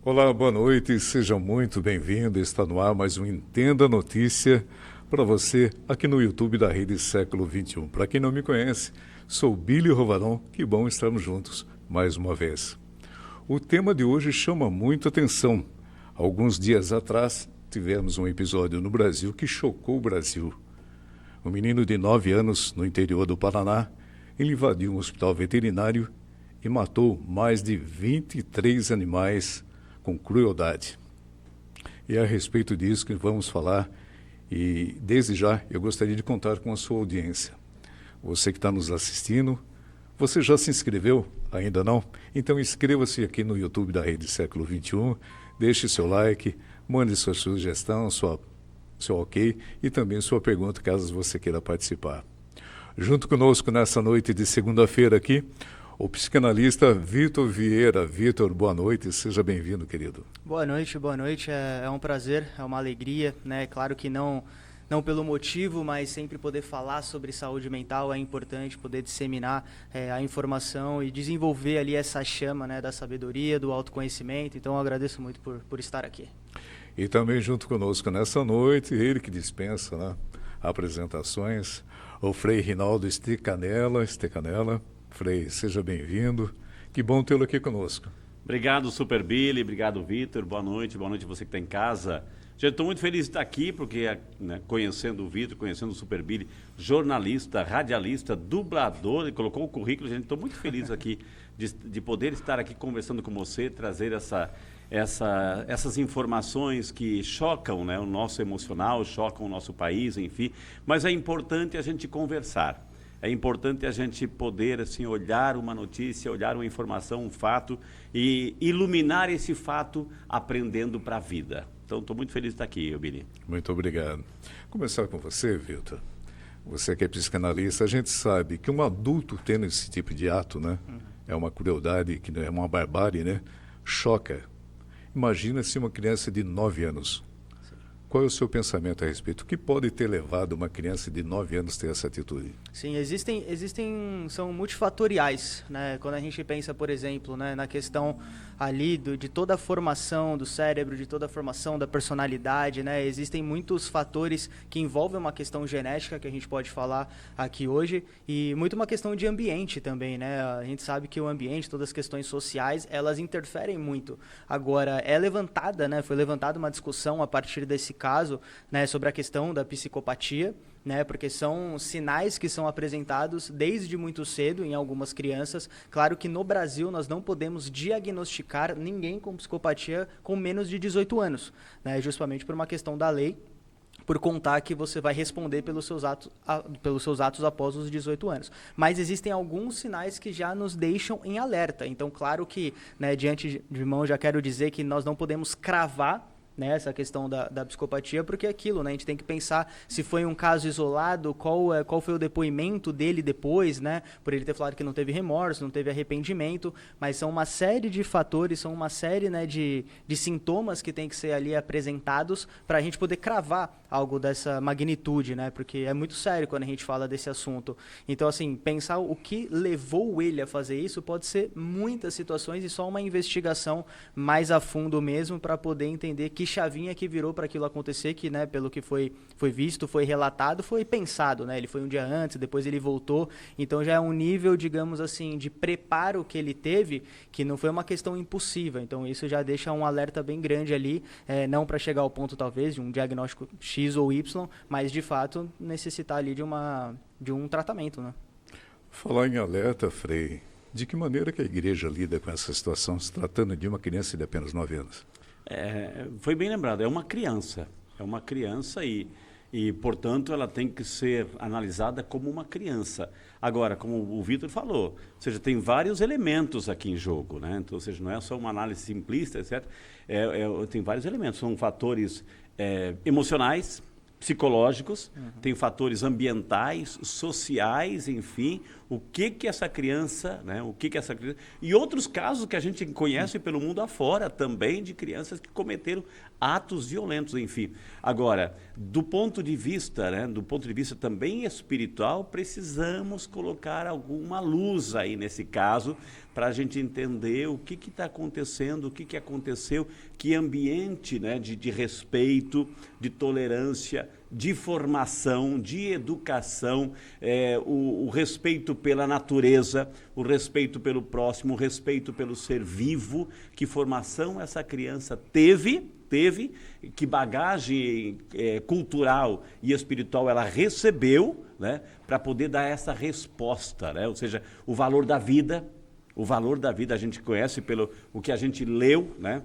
Olá, boa noite, seja muito bem-vindo. Está no ar mais um Entenda Notícia para você aqui no YouTube da Rede Século XXI. Para quem não me conhece, sou Billy Rovarão, que bom estarmos juntos mais uma vez. O tema de hoje chama muito atenção. Alguns dias atrás, tivemos um episódio no Brasil que chocou o Brasil. Um menino de 9 anos, no interior do Paraná, ele invadiu um hospital veterinário e matou mais de 23 animais com crueldade. E é a respeito disso que vamos falar, e desde já eu gostaria de contar com a sua audiência. Você que está nos assistindo, você já se inscreveu? Ainda não? Então inscreva-se aqui no YouTube da Rede Século XXI, deixe seu like, mande sua sugestão, seu ok e também sua pergunta, caso você queira participar. Junto conosco nessa noite de segunda-feira aqui, o psicanalista Vitor Vieira. Vitor, boa noite, seja bem-vindo, querido. Boa noite. É um prazer, é uma alegria, né? Claro que não pelo motivo, mas sempre poder falar sobre saúde mental é importante, poder disseminar a informação e desenvolver ali essa chama, né, da sabedoria, do autoconhecimento. Então eu agradeço muito por estar aqui. E também junto conosco nessa noite, ele que dispensa, né, apresentações, o Frei Rinaldo Stecanella. Frei, seja bem-vindo. Que bom tê-lo aqui conosco. Obrigado, Super Billy. Obrigado, Vitor. Boa noite você que está em casa. Já estou muito feliz de estar aqui, porque né, conhecendo o Vitor, conhecendo o Super Billy, jornalista, radialista, dublador, ele colocou o currículo. Gente, estou muito feliz aqui de poder estar aqui conversando com você, trazer essas informações que chocam, né, o nosso emocional, chocam o nosso país, enfim. Mas é importante a gente conversar. É importante a gente poder assim, olhar uma notícia, olhar uma informação, um fato e iluminar esse fato aprendendo para a vida. Então, estou muito feliz de estar aqui, Billy. Muito obrigado. Começar com você, Vitor. Você que é psicanalista, a gente sabe que um adulto tendo esse tipo de ato, né, é uma crueldade, que é uma barbárie, né, choca. Imagina se uma criança de 9 anos. Qual é o seu pensamento a respeito? O que pode ter levado uma criança de 9 anos a ter essa atitude? Sim, são multifatoriais, né? Quando a gente pensa, por exemplo, né, na questão ali de toda a formação do cérebro, de toda a formação da personalidade, né? Existem muitos fatores que envolvem uma questão genética, que a gente pode falar aqui hoje, e muito uma questão de ambiente também, né? A gente sabe que o ambiente, todas as questões sociais, elas interferem muito. Agora, foi levantada uma discussão a partir desse caso, né, sobre a questão da psicopatia, né, porque são sinais que são apresentados desde muito cedo em algumas crianças. Claro que no Brasil nós não podemos diagnosticar ninguém com psicopatia com menos de 18 anos, né, justamente por uma questão da lei, por contar que você vai responder pelos seus atos após os 18 anos. Mas existem alguns sinais que já nos deixam em alerta. Então, claro que, né, diante de mão, já quero dizer que nós não podemos cravar, né, essa questão da psicopatia, porque é aquilo, né, a gente tem que pensar se foi um caso isolado, qual foi o depoimento dele depois, né, por ele ter falado que não teve remorso, não teve arrependimento, mas são uma série de fatores, são uma série, né, de sintomas que tem que ser ali apresentados para a gente poder cravar algo dessa magnitude, né, porque é muito sério quando a gente fala desse assunto. Então, assim, pensar o que levou ele a fazer isso pode ser muitas situações e só uma investigação mais a fundo mesmo para poder entender que chavinha que virou para aquilo acontecer, que, né, pelo que foi visto, foi relatado, foi pensado, né? Ele foi um dia antes, depois ele voltou, então já é um nível, digamos assim, de preparo que ele teve, que não foi uma questão impossível, então isso já deixa um alerta bem grande ali, não para chegar ao ponto, talvez, de um diagnóstico X ou Y, mas, de fato, necessitar ali de um tratamento, né? Falar em alerta, Frei, de que maneira que a igreja lida com essa situação, se tratando de uma criança de apenas 9 anos? Foi bem lembrado, é uma criança e, portanto, ela tem que ser analisada como uma criança. Agora, como o Vitor falou, ou seja, tem vários elementos aqui em jogo, né? Então, ou seja, não é só uma análise simplista, etc. Tem vários elementos, são fatores emocionais, psicológicos, tem fatores ambientais, sociais, enfim, o que essa criança, né, e outros casos que a gente conhece pelo mundo afora também de crianças que cometeram atos violentos, enfim. Agora, do ponto de vista, né, do ponto de vista também espiritual, precisamos colocar alguma luz aí nesse caso para a gente entender o que está acontecendo, o que aconteceu, que ambiente, né, de respeito, de tolerância, de formação, de educação, o respeito pela natureza, o respeito pelo próximo, o respeito pelo ser vivo, que formação essa criança teve, que bagagem cultural e espiritual ela recebeu, né, para poder dar essa resposta, né? Ou seja, o valor da vida a gente conhece pelo o que a gente leu, né?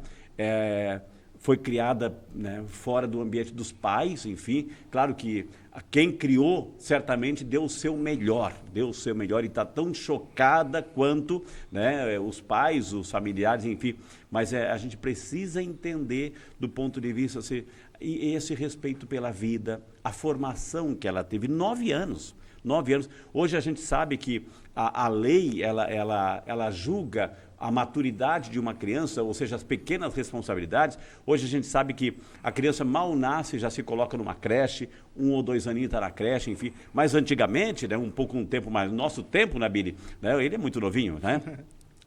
Foi criada, né, fora do ambiente dos pais, enfim. Claro que quem criou certamente deu o seu melhor e está tão chocada quanto, né, os pais, os familiares, enfim. Mas a gente precisa entender do ponto de vista assim, esse respeito pela vida, a formação que ela teve, 9 anos. 9 anos. Hoje a gente sabe que a lei, ela julga a maturidade de uma criança, ou seja, as pequenas responsabilidades. Hoje a gente sabe que a criança mal nasce, já se coloca numa creche, 1 ou 2 aninhos está na creche, enfim. Mas antigamente, né, um tempo mais, nosso tempo, né, Billy, né, ele é muito novinho, né?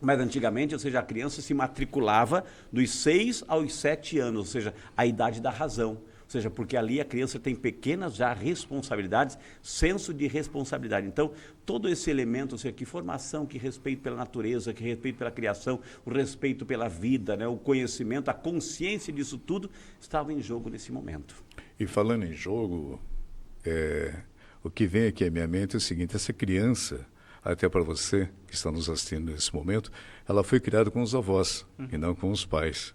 Mas antigamente, ou seja, a criança se matriculava dos 6 aos 7 anos, ou seja, a idade da razão. Ou seja, porque ali a criança tem pequenas já responsabilidades, senso de responsabilidade. Então, todo esse elemento, ou seja, que formação, que respeito pela natureza, que respeito pela criação, o respeito pela vida, né, o conhecimento, a consciência disso tudo, estava em jogo nesse momento. E falando em jogo, o que vem aqui à minha mente é o seguinte: essa criança, até para você que está nos assistindo nesse momento, ela foi criada com os avós e não com os pais.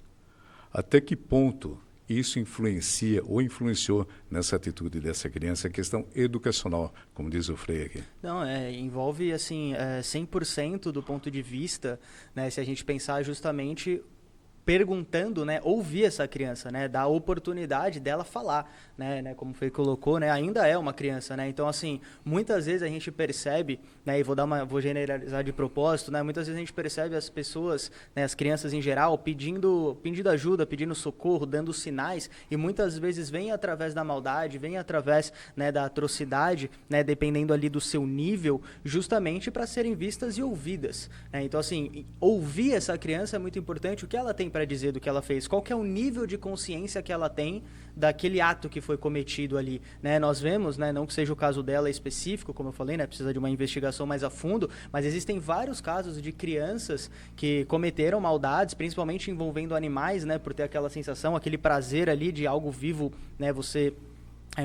Até que ponto isso influencia ou influenciou nessa atitude dessa criança, a questão educacional, como diz o Frei aqui? Não, envolve assim, 100% do ponto de vista, né, se a gente pensar justamente perguntando, né, ouvir essa criança, né, dar a oportunidade dela falar, né, como o Frei colocou, né, ainda é uma criança, né, então assim, muitas vezes a gente percebe, né, e vou generalizar de propósito, né, muitas vezes a gente percebe as pessoas, né, as crianças em geral, pedindo ajuda, pedindo socorro, dando sinais, e muitas vezes vem através da maldade, vem através, né, da atrocidade, né, dependendo ali do seu nível, justamente para serem vistas e ouvidas, né, então assim, ouvir essa criança é muito importante, o que ela tem para dizer do que ela fez, qual que é o nível de consciência que ela tem daquele ato que foi cometido ali, né? Nós vemos, né, não que seja o caso dela específico, como eu falei, né, precisa de uma investigação mais a fundo, mas existem vários casos de crianças que cometeram maldades, principalmente envolvendo animais, né, por ter aquela sensação, aquele prazer ali de algo vivo, né, você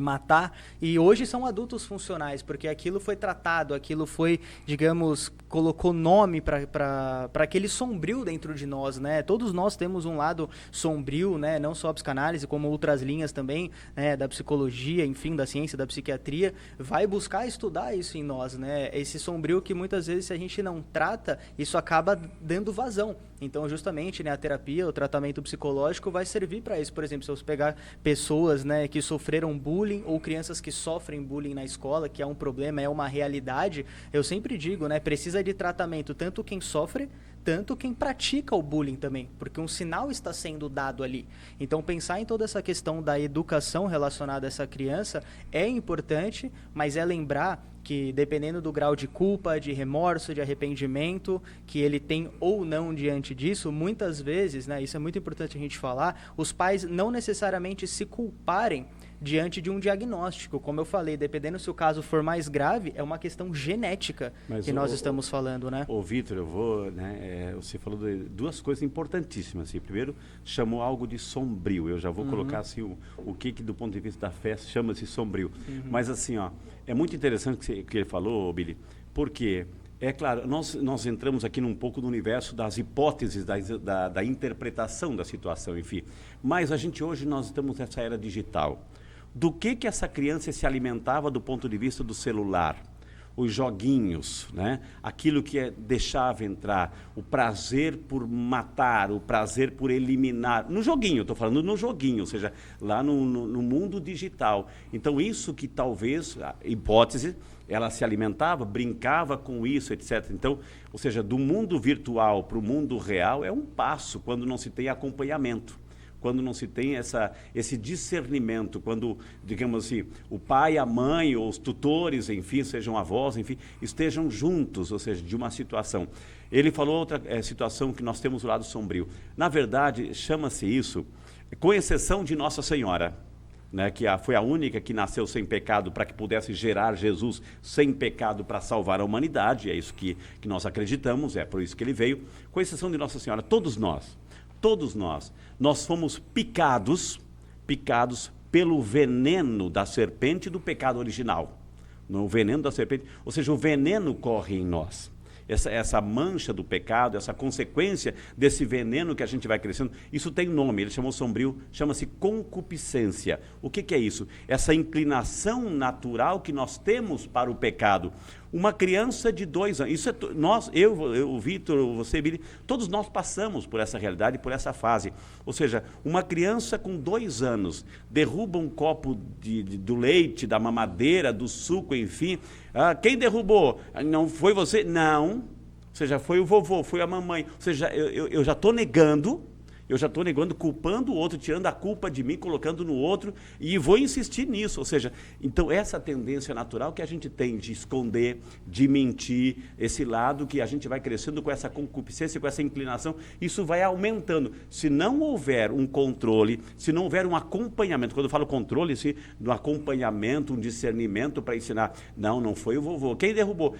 matar, e hoje são adultos funcionais, porque aquilo foi tratado, aquilo foi, digamos, colocou nome para aquele sombrio dentro de nós, né? Todos nós temos um lado sombrio, né? Não só a psicanálise, como outras linhas também, né? Da psicologia, enfim, da ciência, da psiquiatria, vai buscar estudar isso em nós, né? Esse sombrio que muitas vezes, se a gente não trata, isso acaba dando vazão. Então, justamente, né, a terapia, o tratamento psicológico vai servir para isso. Por exemplo, se você pegar pessoas, né, que sofreram bullying ou crianças que sofrem bullying na escola, que é um problema, é uma realidade, eu sempre digo, né, precisa de tratamento tanto quem sofre, tanto quem pratica o bullying também, porque um sinal está sendo dado ali. Então, pensar em toda essa questão da educação relacionada a essa criança é importante, mas é lembrar que, dependendo do grau de culpa, de remorso, de arrependimento que ele tem ou não diante disso, muitas vezes, né, isso é muito importante a gente falar, os pais não necessariamente se culparem diante de um diagnóstico. Como eu falei, dependendo se o caso for mais grave, é uma questão genética que nós estamos falando, né? Ô, Vitor, eu vou, né, você falou de duas coisas importantíssimas. Assim. Primeiro, chamou algo de sombrio. Eu já vou colocar assim, o que do ponto de vista da fé chama-se sombrio. Mas assim, ó, é muito interessante o que ele falou, Billy, porque é claro, nós entramos aqui num pouco no universo das hipóteses, da interpretação da situação, enfim. Mas a gente hoje, nós estamos nessa era digital. Do que essa criança se alimentava do ponto de vista do celular? os joguinhos, né? Aquilo que deixava entrar, o prazer por matar, o prazer por eliminar. No joguinho, estou falando no joguinho, ou seja, lá no mundo digital. Então, isso que talvez, a hipótese, ela se alimentava, brincava com isso, etc. Então, ou seja, do mundo virtual para o mundo real é um passo quando não se tem acompanhamento. Quando não se tem esse discernimento, quando, digamos assim, o pai, a mãe, ou os tutores, enfim, sejam avós, enfim, estejam juntos, ou seja, de uma situação. Ele falou outra situação que nós temos o lado sombrio. Na verdade, chama-se isso, com exceção de Nossa Senhora, né, que foi a única que nasceu sem pecado para que pudesse gerar Jesus sem pecado para salvar a humanidade, é isso que nós acreditamos, é por isso que ele veio, com exceção de Nossa Senhora, todos nós fomos picados pelo veneno da serpente do pecado original. No veneno da serpente, ou seja, o veneno corre em nós. Essa mancha do pecado, essa consequência desse veneno que a gente vai crescendo, isso tem nome, ele chamou sombrio, chama-se concupiscência. O que é isso? Essa inclinação natural que nós temos para o pecado. Uma criança de 2 anos, isso é eu, o Vitor, você, Billy, todos nós passamos por essa realidade, por essa fase. Ou seja, uma criança com 2 anos derruba um copo do leite, da mamadeira, do suco, enfim. Quem derrubou? Não foi você? Não. Ou seja, foi o vovô, foi a mamãe. Ou seja, eu já estou negando, culpando o outro, tirando a culpa de mim, colocando no outro, e vou insistir nisso. Ou seja, então essa tendência natural que a gente tem de esconder, de mentir, esse lado que a gente vai crescendo com essa concupiscência, com essa inclinação, isso vai aumentando. Se não houver um controle, se não houver um acompanhamento, quando eu falo controle, um acompanhamento, um discernimento para ensinar, não foi o vovô. Quem derrubou?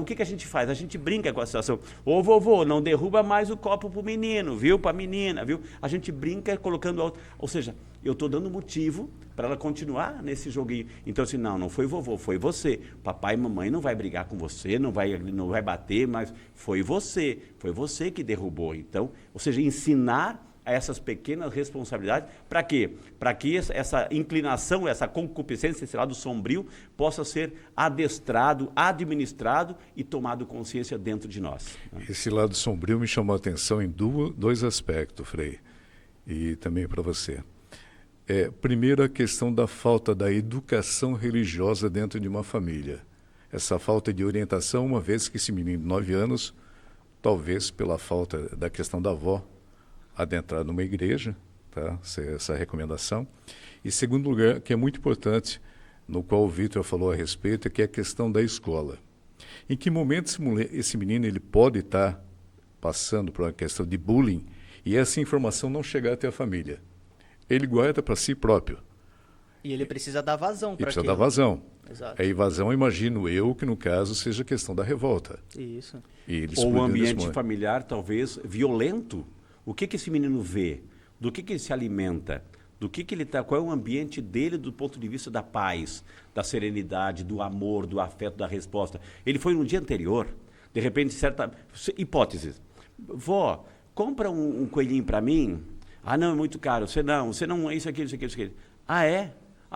O que a gente faz? A gente brinca com a situação. Ô vovô, não derruba mais o copo para o menino, viu? Para a menina. Viu? A gente brinca colocando, ou seja, eu estou dando motivo para ela continuar nesse joguinho. Então, assim, não foi vovô, foi você. Papai e mamãe não vai brigar com você, não vai bater, mas foi você que derrubou. Então, ou seja, ensinar a essas pequenas responsabilidades, para quê? Para que essa inclinação, essa concupiscência, esse lado sombrio, possa ser adestrado, administrado e tomado consciência dentro de nós. Esse lado sombrio me chamou a atenção em dois aspectos, Frei, e também para você. Primeiro, a questão da falta da educação religiosa dentro de uma família. Essa falta de orientação, uma vez que esse menino de 9 anos, talvez pela falta da questão da avó, adentrar numa igreja, tá? Essa recomendação. E segundo lugar, que é muito importante, no qual o Vitor falou a respeito, que é a questão da escola. Em que momento esse menino ele pode estar passando por uma questão de bullying e essa informação não chegar até a família? Ele guarda para si próprio. E ele precisa dar vazão para aquilo. Precisa dar vazão. Exato. A evasão, imagino eu, que no caso seja a questão da revolta. Isso. Ou um ambiente familiar, talvez, violento. O que esse menino vê? Do que ele se alimenta? Do que ele está? Qual é o ambiente dele do ponto de vista da paz, da serenidade, do amor, do afeto, da resposta? Ele foi no dia anterior, de repente, hipóteses. Vó, compra um coelhinho para mim? Não, é muito caro. Você não, isso aqui. É?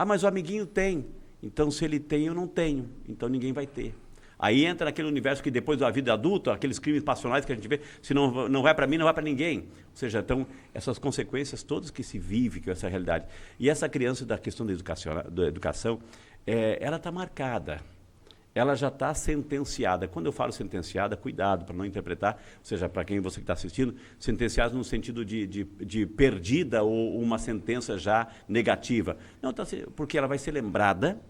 Mas o amiguinho tem. Então, se ele tem, eu não tenho. Então, ninguém vai ter. Aí entra naquele universo que depois da vida adulta, aqueles crimes passionais que a gente vê, se não vai para mim, não vai para ninguém. Ou seja, então, essas consequências todas que se vive com essa realidade. E essa criança da questão da educação, ela está marcada. Ela já está sentenciada. Quando eu falo sentenciada, cuidado para não interpretar, ou seja, para quem você que está assistindo, sentenciada no sentido de perdida ou uma sentença já negativa. Não, porque ela vai ser lembrada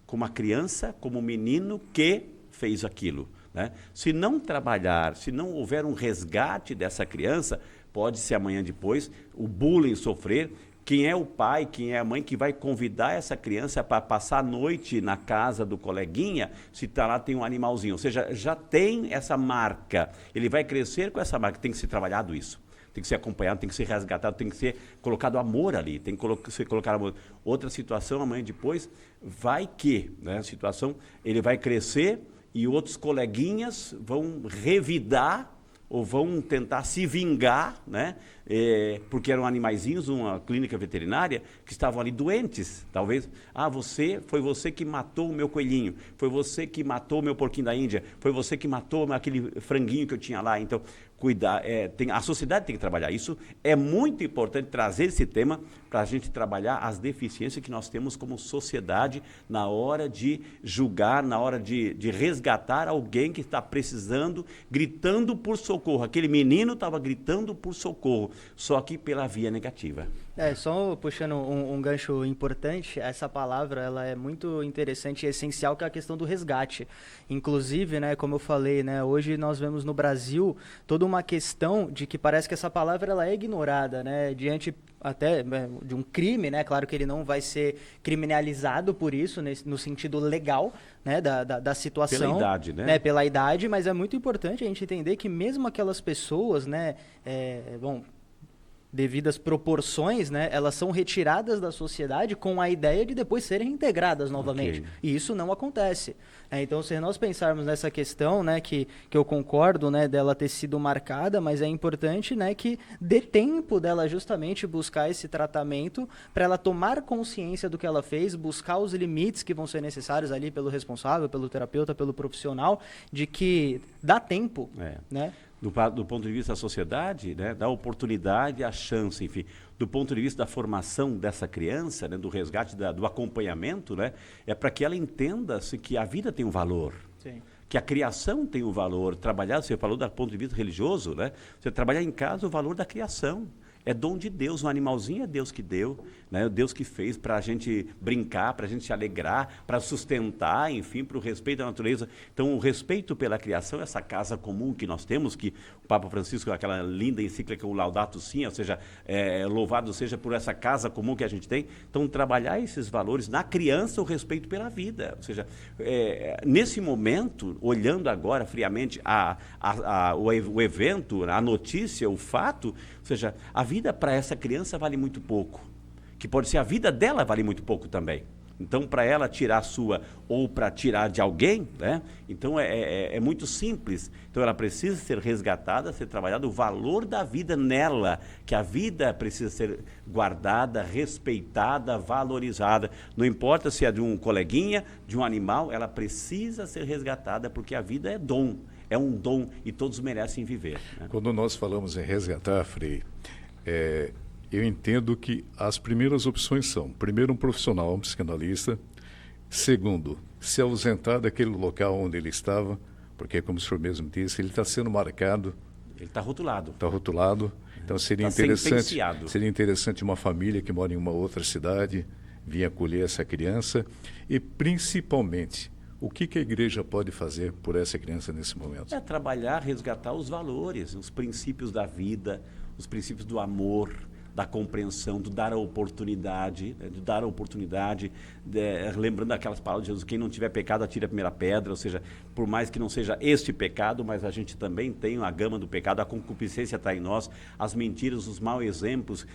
como uma criança, como um menino que fez aquilo, né? Se não trabalhar, se não houver um resgate dessa criança, pode ser amanhã depois o bullying sofrer. Quem é o pai, quem é a mãe que vai convidar essa criança para passar a noite na casa do coleguinha, se lá tem um animalzinho, ou seja, já tem essa marca, ele vai crescer com essa marca, tem que ser trabalhado isso. Tem que ser acompanhado, tem que ser resgatado, tem que ser colocado amor ali, tem que ser colocado amor. Outra situação, amanhã depois, ele vai crescer e outros coleguinhas vão revidar, ou vão tentar se vingar, né? Porque eram animaizinhos, uma clínica veterinária, que estavam ali doentes, talvez. Foi você que matou o meu coelhinho, foi você que matou o meu porquinho da Índia, foi você que matou aquele franguinho que eu tinha lá. Então, cuidar, a sociedade tem que trabalhar. Isso é muito importante, trazer esse tema para a gente trabalhar as deficiências que nós temos como sociedade na hora de julgar, na hora de resgatar alguém que está precisando, gritando por socorro. Aquele menino estava gritando por socorro, só que pela via negativa. Só puxando um gancho importante, essa palavra ela é muito interessante e essencial, que é a questão do resgate. Inclusive, né, como eu falei, né, hoje nós vemos no Brasil toda uma questão de que parece que essa palavra ela é ignorada, né, diante até de um crime, né, claro que ele não vai ser criminalizado por isso, no sentido legal, né, da situação. Pela idade, né? Pela idade, mas é muito importante a gente entender que mesmo aquelas pessoas, né, devidas proporções, né, elas são retiradas da sociedade com a ideia de depois serem integradas novamente. Okay. E isso não acontece. Então, se nós pensarmos nessa questão, né, que eu concordo, né, dela ter sido marcada, mas é importante, né, que dê tempo dela justamente buscar esse tratamento para ela tomar consciência do que ela fez, buscar os limites que vão ser necessários ali pelo responsável, pelo terapeuta, pelo profissional, de que dá tempo, né? Do ponto de vista da sociedade, né, da oportunidade, a chance, enfim, do ponto de vista da formação dessa criança, né, do resgate, do acompanhamento, né, é para que ela entenda-se que a vida tem um valor. Sim. Que a criação tem um valor. Trabalhar, você falou do ponto de vista religioso, né, você trabalhar em casa o valor da criação. É dom de Deus, um animalzinho é Deus que deu, né? Deus que fez para a gente brincar, para a gente se alegrar, para sustentar, enfim, para o respeito à natureza. Então, o respeito pela criação, essa casa comum que nós temos, que o Papa Francisco, aquela linda encíclica, o Laudato Si, ou seja, louvado seja por essa casa comum que a gente tem. Então, trabalhar esses valores na criança, o respeito pela vida. Ou seja, nesse momento, olhando agora friamente o evento, a notícia, o fato, ou seja, a vida para essa criança vale muito pouco, que pode ser a vida dela vale muito pouco também. Então, para ela tirar a sua ou para tirar de alguém, né? Então é muito simples. Então, ela precisa ser resgatada, ser trabalhada, o valor da vida nela, que a vida precisa ser guardada, respeitada, valorizada. Não importa se é de um coleguinha, de um animal, ela precisa ser resgatada, porque a vida é dom. É um dom e todos merecem viver, né? Quando nós falamos em resgatar, Frei, eu entendo que as primeiras opções são, primeiro, um profissional, um psicanalista; segundo, se ausentar daquele local onde ele estava, porque, como o senhor mesmo disse, ele está sendo marcado. Ele está rotulado. Está rotulado. Então, seria interessante uma família que mora em uma outra cidade vir acolher essa criança e, principalmente, o que a igreja pode fazer por essa criança nesse momento? Trabalhar, resgatar os valores, os princípios da vida, os princípios do amor, da compreensão, do dar a oportunidade, lembrando aquelas palavras de Jesus: quem não tiver pecado, atire a primeira pedra. Ou seja, por mais que não seja este pecado, mas a gente também tem a gama do pecado, a concupiscência está em nós, as mentiras, os maus exemplos.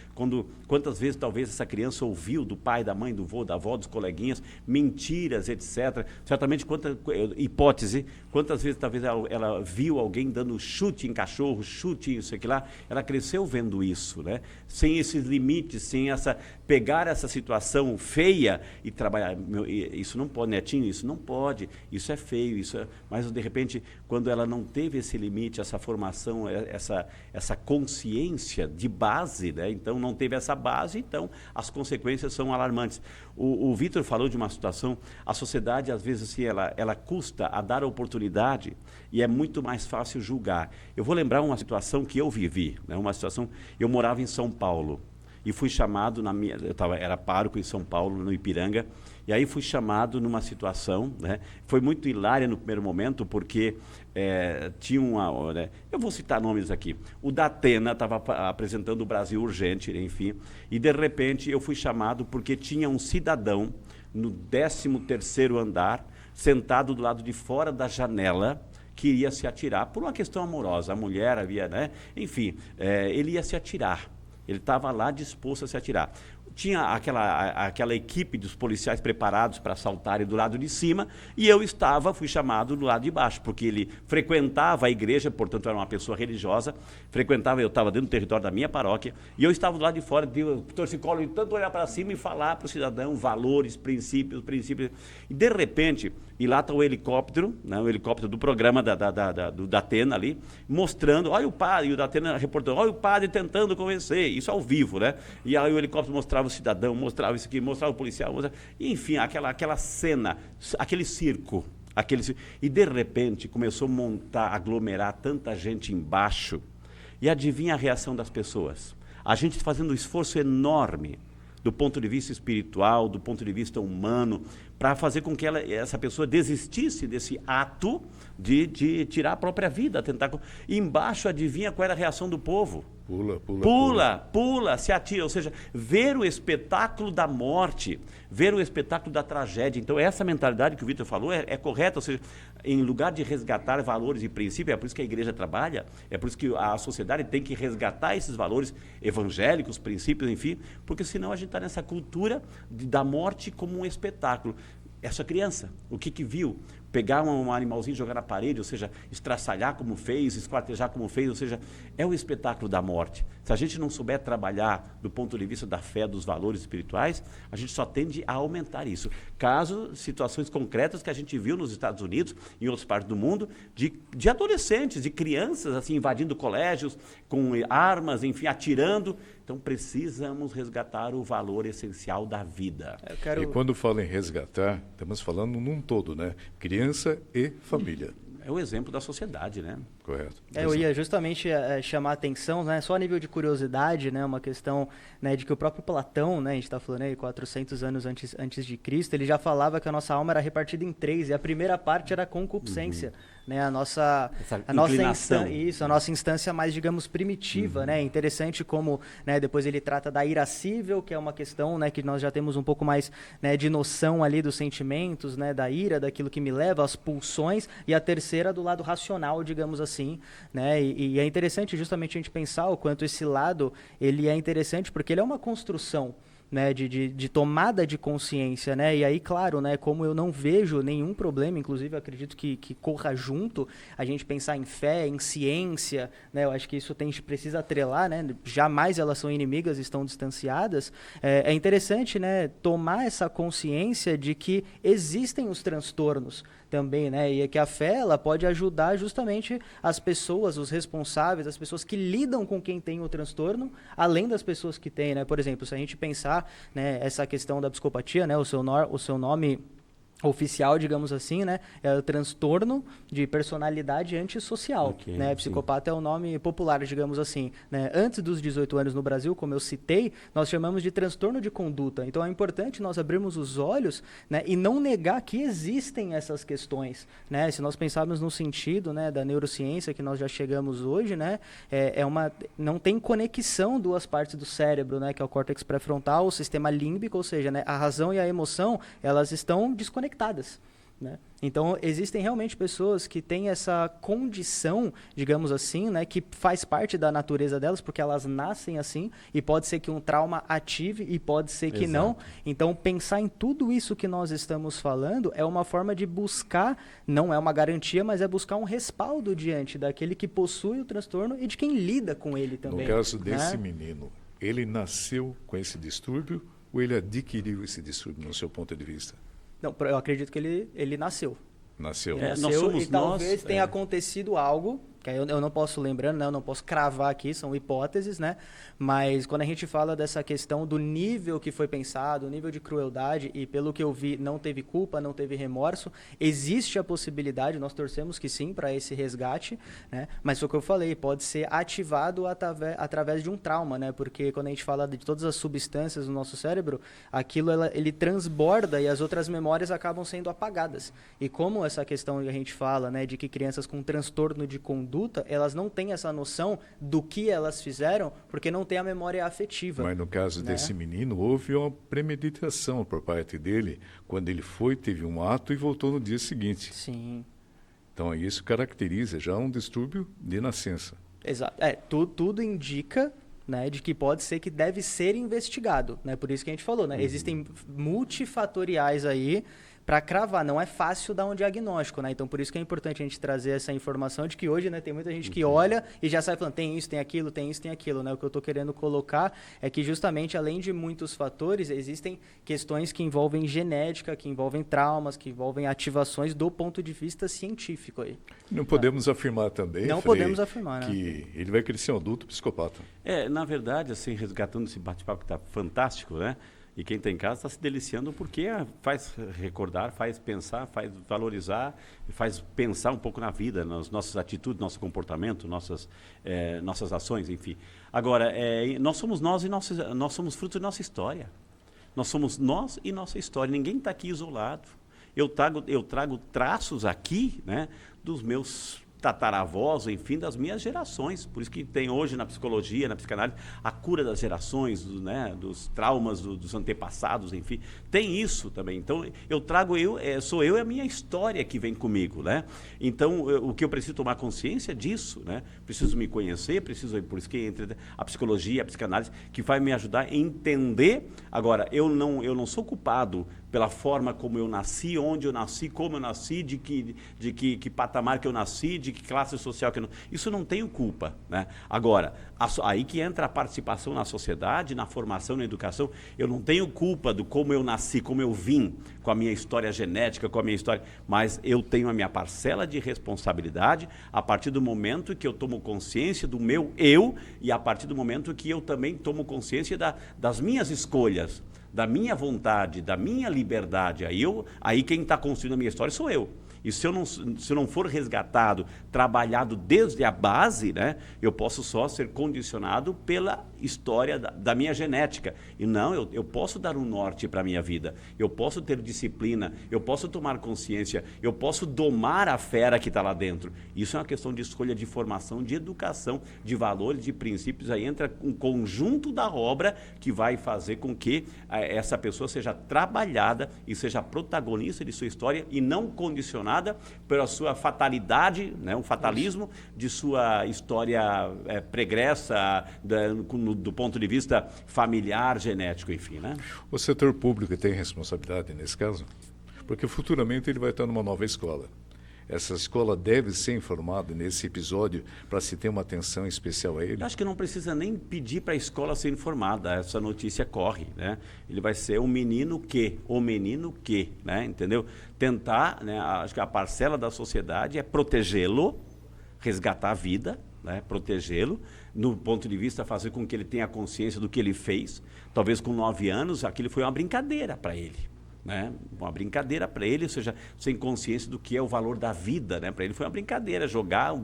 Quantas vezes talvez essa criança ouviu do pai, da mãe, do vô, da avó, dos coleguinhas, mentiras, etc. Certamente, quantas vezes talvez ela viu alguém dando chute em cachorro, chute em isso aqui lá, ela cresceu vendo isso, né? Sem esses limites, sem pegar essa situação feia e trabalhar. Isso não pode, netinho, isso não pode, isso é feio, mas de repente, quando ela não teve esse limite, essa formação, essa consciência de base, né? Então não teve essa base, então as consequências são alarmantes. O Vitor falou de uma situação, a sociedade às vezes assim, ela custa a dar oportunidade e é muito mais fácil julgar. Eu vou lembrar uma situação que eu vivi, né? Eu morava em São Paulo e fui chamado, era pároco em São Paulo, no Ipiranga, e aí fui chamado numa situação, né? Foi muito hilária no primeiro momento, porque tinha né? Eu vou citar nomes aqui, o Datena estava apresentando o Brasil Urgente, enfim, e de repente eu fui chamado porque tinha um cidadão no 13º andar, sentado do lado de fora da janela, que ia se atirar por uma questão amorosa. A mulher havia, né? Enfim, ele ia se atirar. Ele estava lá disposto a se atirar. tinha aquela equipe dos policiais preparados para assaltarem do lado de cima, e eu fui chamado do lado de baixo, porque ele frequentava a igreja, portanto era uma pessoa religiosa, eu estava dentro do território da minha paróquia, e eu estava do lado de fora, o torcicolo, tanto olhar para cima e falar para o cidadão valores, princípios, e de repente, e lá está o helicóptero, né, o helicóptero do programa do Datena ali, mostrando, olha o padre, e o Datena reportando, olha o padre tentando convencer, isso ao vivo, né? E aí o helicóptero mostrava o cidadão, mostrava isso aqui, mostrava o policial, e, enfim, aquela cena, aquele circo, e de repente começou a aglomerar tanta gente embaixo, e adivinha a reação das pessoas? A gente fazendo um esforço enorme, do ponto de vista espiritual, do ponto de vista humano, para fazer com que essa pessoa desistisse desse ato de tirar a própria vida, tentar. E embaixo, adivinha qual era a reação do povo? Pula, se atira, ou seja, ver o espetáculo da morte, ver o espetáculo da tragédia. Então, essa mentalidade que o Vitor falou é correta, ou seja, em lugar de resgatar valores e princípios, é por isso que a igreja trabalha, é por isso que a sociedade tem que resgatar esses valores evangélicos, princípios, enfim, porque senão a gente está nessa cultura da morte como um espetáculo. Essa criança, o que viu? Pegar um animalzinho e jogar na parede, ou seja, estraçalhar como fez, esquartejar como fez, ou seja, é o espetáculo da morte. Se a gente não souber trabalhar do ponto de vista da fé, dos valores espirituais, a gente só tende a aumentar isso. Situações concretas que a gente viu nos Estados Unidos, em outras partes do mundo, de adolescentes, de crianças assim invadindo colégios, com armas, enfim, atirando. Então, precisamos resgatar o valor essencial da vida. E quando falo em resgatar, estamos falando num todo, né? Criança e família. É o exemplo da sociedade, né? Correto. Eu ia justamente chamar a atenção, né, só a nível de curiosidade, né, uma questão, né, de que o próprio Platão, né, a gente está falando aí 400 anos antes de Cristo, ele já falava que a nossa alma era repartida em 3, e a primeira parte era a concupiscência, né, a nossa instância mais, digamos, primitiva, né, interessante como, né, depois ele trata da irascível, que é uma questão, né, que nós já temos um pouco mais, né, de noção ali dos sentimentos, né, da ira, daquilo que me leva às pulsões, e a terceira do lado racional, digamos assim, né? E é interessante justamente a gente pensar o quanto esse lado ele é interessante, porque ele é uma construção, né, de tomada de consciência, né? E aí, claro, né, como eu não vejo nenhum problema, inclusive eu acredito que corra junto a gente pensar em fé, em ciência, né? Eu acho que isso a gente precisa atrelar, né? Jamais elas são inimigas, estão distanciadas. É interessante, né, tomar essa consciência de que existem os transtornos também, né? E é que a fé ela pode ajudar justamente as pessoas, os responsáveis, as pessoas que lidam com quem tem o transtorno, além das pessoas que têm, né? Por exemplo, se a gente pensar, né, essa questão da psicopatia, né, o seu nome oficial, digamos assim, né, é o transtorno de personalidade antissocial, né, psicopata é o nome popular, digamos assim, né, antes dos 18 anos no Brasil, como eu citei, nós chamamos de transtorno de conduta, então é importante nós abrirmos os olhos, né, e não negar que existem essas questões, né, se nós pensarmos no sentido, né, da neurociência que nós já chegamos hoje, né, não tem conexão duas partes do cérebro, né, que é o córtex pré-frontal, o sistema límbico, ou seja, né, a razão e a emoção, elas estão desconectadas, né? Então, existem realmente pessoas que têm essa condição, digamos assim, né, que faz parte da natureza delas, porque elas nascem assim, e pode ser que um trauma ative e pode ser que não. Então, pensar em tudo isso que nós estamos falando é uma forma de buscar, não é uma garantia, mas é buscar um respaldo diante daquele que possui o transtorno e de quem lida com ele também. No caso desse menino, ele nasceu com esse distúrbio ou ele adquiriu esse distúrbio, no seu ponto de vista? Não, eu acredito que ele nasceu. Nasceu. Nós somos e talvez tenha acontecido algo, que eu não posso lembrando, né? Eu não posso cravar aqui, são hipóteses, né? Mas quando a gente fala dessa questão do nível que foi pensado, o nível de crueldade, e pelo que eu vi, não teve culpa, não teve remorso, existe a possibilidade, nós torcemos que sim, para esse resgate, né? Mas foi o que eu falei, pode ser ativado através de um trauma, né? Porque quando a gente fala de todas as substâncias no nosso cérebro, aquilo ele transborda e as outras memórias acabam sendo apagadas. E como essa questão que a gente fala, né, de que crianças com transtorno de conduta, elas não têm essa noção do que elas fizeram, porque não tem a memória afetiva. Mas no caso desse menino, houve uma premeditação por parte dele, quando ele teve um ato e voltou no dia seguinte. Sim. Então isso caracteriza já um distúrbio de nascença. Exato. Tudo indica, né, de que pode ser que deve ser investigado, né? Por isso que a gente falou, né? Existem multifatoriais aí para cravar, não é fácil dar um diagnóstico, né? Então, por isso que é importante a gente trazer essa informação de que hoje, né, tem muita gente que olha e já sai falando, tem isso, tem aquilo, tem isso, tem aquilo, né? O que eu estou querendo colocar é que justamente, além de muitos fatores, existem questões que envolvem genética, que envolvem traumas, que envolvem ativações do ponto de vista científico aí. Não podemos afirmar também, Não Frei, podemos afirmar, né? que ele vai crescer um adulto psicopata. Na verdade, assim, resgatando esse bate-papo que está fantástico, né? E quem está em casa está se deliciando porque faz recordar, faz pensar, faz valorizar, faz pensar um pouco na vida, nas nossas atitudes, nosso comportamento, nossas ações, enfim. Agora, nós somos nós e nós somos fruto da nossa história. Nós somos nós e nossa história. Ninguém está aqui isolado. Eu trago traços aqui, né, dos meus tataravós, enfim, das minhas gerações. Por isso que tem hoje na psicologia, na psicanálise, a cura das gerações, né, dos traumas dos antepassados, enfim. Tem isso também. Então, sou eu e a minha história que vem comigo, né? Então, o que eu preciso tomar consciência disso, né? Preciso me conhecer, por isso que entra a psicologia, a psicanálise, que vai me ajudar a entender. Agora, eu não sou culpado pela forma como eu nasci, onde eu nasci, como eu nasci, de que patamar que eu nasci, de que classe social que eu não... Isso não tenho culpa, né? Agora, aí que entra a participação na sociedade, na formação, na educação. Eu não tenho culpa do como eu nasci, como eu vim, com a minha história genética, com a minha história... Mas eu tenho a minha parcela de responsabilidade a partir do momento que eu tomo consciência do meu eu e a partir do momento que eu também tomo consciência das minhas escolhas, da minha vontade, da minha liberdade. Aí quem está construindo a minha história sou eu. E se eu não for resgatado, trabalhado desde a base, né, eu posso só ser condicionado pela história da minha genética. E não, eu posso dar um norte para a minha vida, eu posso ter disciplina, eu posso tomar consciência, eu posso domar a fera que está lá dentro. Isso é uma questão de escolha, de formação, de educação, de valores, de princípios. Aí entra um conjunto da obra que vai fazer com que essa pessoa seja trabalhada e seja protagonista de sua história e não condicionada pela sua fatalidade, né, o fatalismo de sua história pregressa, do ponto de vista familiar, genético, enfim, né? O setor público tem responsabilidade nesse caso? Porque futuramente ele vai estar numa nova escola. Essa escola deve ser informada nesse episódio para se ter uma atenção especial a ele? Eu acho que não precisa nem pedir para a escola ser informada, essa notícia corre, né? Ele vai ser o menino que, né? Entendeu? Tentar, né? Acho que a parcela da sociedade é protegê-lo, resgatar a vida, né? Protegê-lo, no ponto de vista fazer com que ele tenha consciência do que ele fez. Talvez com 9 anos aquilo foi uma brincadeira para ele. Né? Uma brincadeira para ele, ou seja, sem consciência do que é o valor da vida, né? Para ele foi uma brincadeira, jogar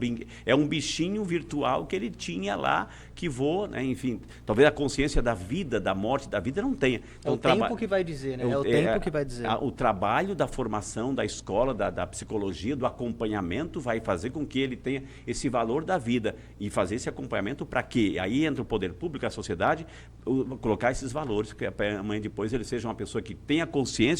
é um bichinho virtual que ele tinha lá, que voa, né? Enfim, talvez a consciência da vida, da morte, da vida não tenha. Então, é o tempo que vai dizer, né? É o tempo que vai dizer. O trabalho da formação, da escola, da psicologia, do acompanhamento vai fazer com que ele tenha esse valor da vida e fazer esse acompanhamento para quê? Aí entra o poder público, a sociedade, colocar esses valores, que amanhã depois ele seja uma pessoa que tenha consciência,